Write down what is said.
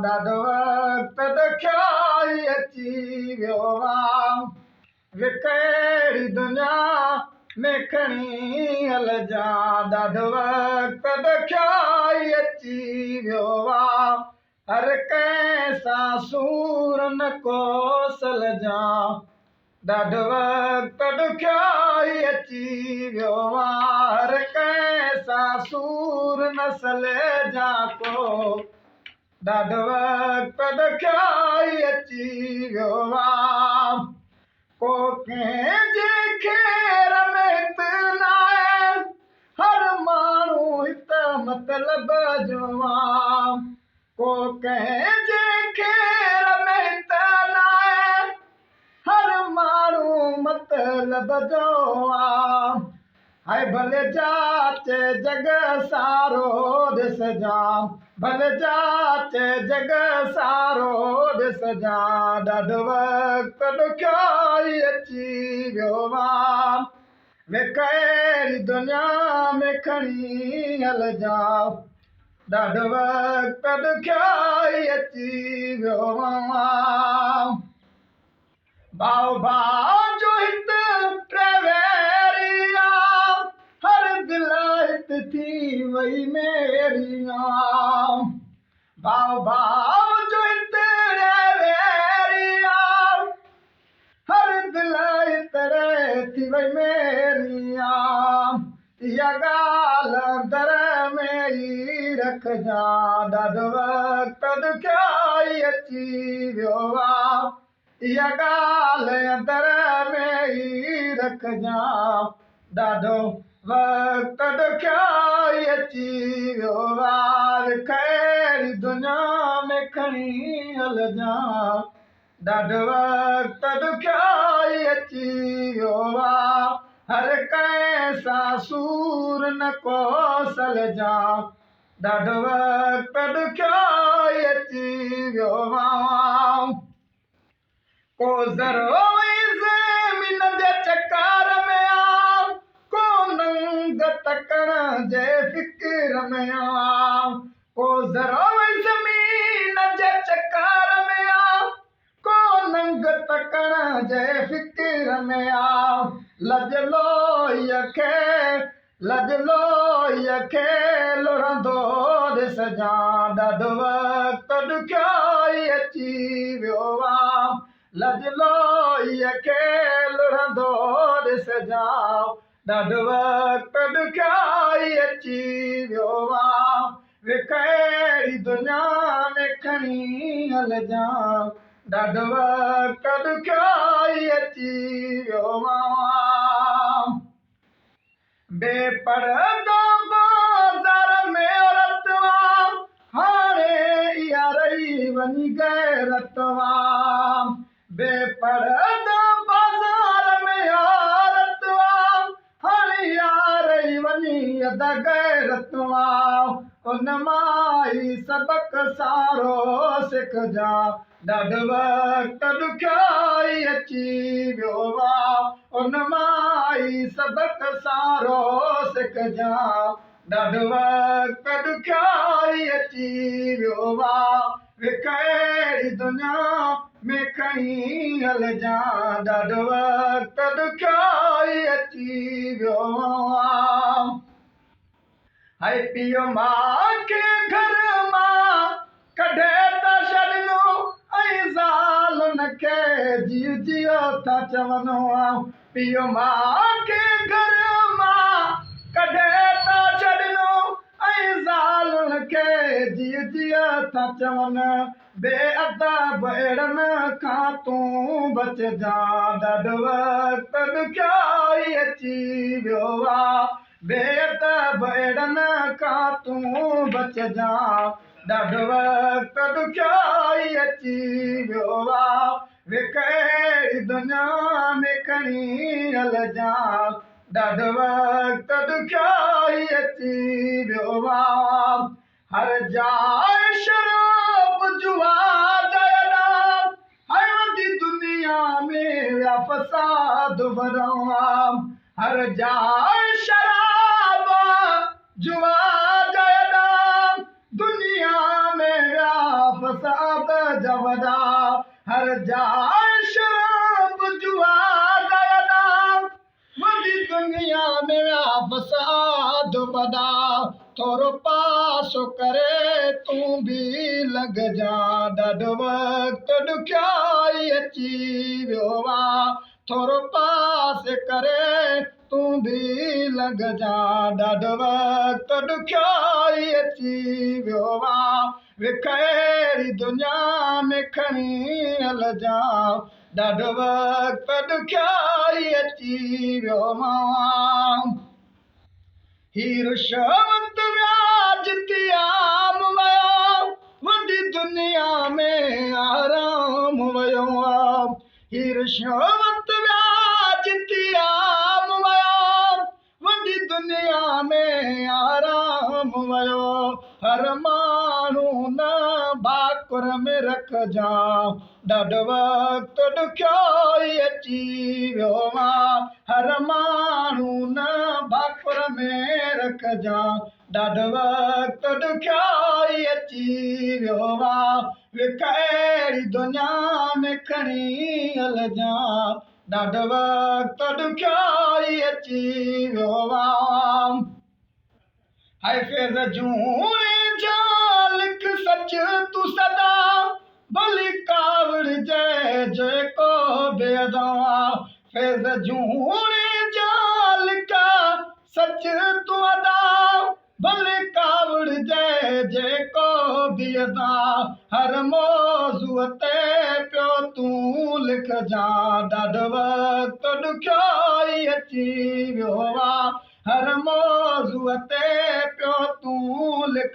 ॾाढो वक़्तु ॾुखियाई अची वियो आहे कहिड़ी दुनिया में खणी हलजां ॾाढो वक़्तु ॾुखियाई अची वियो आहे हर कंहिं सां सूर न कोसलजां ॾाढो वक़्तु ॾुखियाई अची वियो आहे हर कंहिं सां सूर न सलजां को ॾाढो वक़्तु ॾुखियाई अची वियो आहे को कंहिंजे खेर में इतनाए हर माण्हू हित मतिलब जो आहे को कंहिंजे खेर में इतनाए हर माण्हू मतिलब जो आहे हाय भले जाचे जग सारो ॾिसजां भले जाचे जग सारो ॾिसजां ॾाढो वक़्तु ॾुखियाई अची वियो आहे कहिड़ी दुनिया में खणी हलजां ॾाढो वक़्तु ॾुखियाई अची वियो आहे भाउ भाउ जो हित प्रवेरी आहे हर दिल हित थी वई मेरी आहे भाउ भाउ जो हित प्रवेरी आहे हर दिल हित थी वई मेरी आहे इहा ॻाल्हि दर में ई रखजां ॾाढो वक़्तु ॾुखियाई अची वियो आहे इहा ॻाल्हि दर में ई रखजां ॾाढो वक़्तु ॾुखियाई अची वियो आहे कहिड़ी दुनिया में खणी हलजां ॾाढो वक़्तु ॾुखियाई अची वियो आहे हर कंहिं सां सूर न कोसलजां ॾाढो वक़्तु ॾुखियाई अची वियो आहे को ज़रो ज़मीन जे चकर में आ को नंग तकण जे फ़िक्र में आ को ज़रो ज़मीन जे चकर में आ को नंग तकण जे फ़िक्र में आ लजलोईअ खे लुढ़ंदो ॾिसजां ॾाढो वक़्तु ॾुखियाई अची वियो आहे लजलोईअ खे लुढ़ंदो ॾिसजां ॾाढो वक़्तु ॾुखियाई अची वियो आहे कहिड़ी दुनिया में खणी हलजां ॾाढो वक़्तु ॾुखियाई अची वियो आहे बेपर्दो बाज़ार में औरत हाणे इहा रही वञी गैरत बेपर्दो बाज़ार में औरत हाणे इहा रही वञी अध गैरत उन मां ई सबक सारो सिखजां ॾाढो वक़्तु ॾुखियाई अची वियो आहे उन मां ई सबक सारो सिखजां ॾाढो वक़्तु ॾुखियाई अची वियो आहे कहिड़ी दुनिया में खणी हलजां ॾाढो वक़्तु ॾुखियाई अची वियो आहे हाय पीउ माउ खे घर मां कढे था छॾियो ऐं ज़ालुनि खे जीउ जीओ था चवनि पीउ माउ खे घर मां कढे था छॾियो ऐं ज़ालुनि खे जीउ जीओ था चवनि बेअदब अहिड़नि खां तूं बचजां ॾाढो वक़्तु ॾुखियाई अची वियो आहे बेअदब अहिड़नि खां तूं बचजां ॾाढो वक़्तु ॾुखियाई अची वियो आहे कहिड़ी दुनिया में खणी हलजां ॾाढो वक़्तु ॾुखियाई अची वियो आहे हर जाइ शराब जुआ हर दुनिया में फसाद भरियो हर जाइ शराब जुआ दुनिया में फसाद जा वॾा हर जाइ शराब जुआ जा अॾा वॾी दुनिया में विया फसाद वॾा थोरो पासो करे तूं बि लॻजा ॾाढो वक़्तु ॾुखियाई अची वियो आहे थोरो पासे करे तूं बि लॻजा ॾाढो वक़्तु ॾुखियाई अची वियो आहे विखैरी दुनिया में खणी हलजा ॾाढो वक़्तु ॾुखियाई अची वियो आहे हीर शवत व्याज तियाम वयो वॾी दुनिया में आराम वयो हीर शवत व्याज तियाम वयो वॾी दुनिया में आराम वयो हर माण्हू न भाकुर में रखजा ॾाढो वक़्तु ॾुखियाई अची वियो आहे हर माण्हू न भाकुर में रखजा ॾाढो वक़्तु ॾुखियाई अची वियो आहे विखैरी दुनिया में खणी हलजा ॾाढो वक़्तु ॾुखियाई अची वियो आहे हाय फैज़ जूं लिख सच तूं सदा भली कावड़ जेको बेदा फैज़ जूं लिख सच तूं अदा भली कावड़ जेको बेदा हर मौज़ूअ ते पियो तूं लिखजा ॾाढो वक़्तु ॾुखियाई अची वियो आहे हर मौज़ूअ ते पियो तूं लिख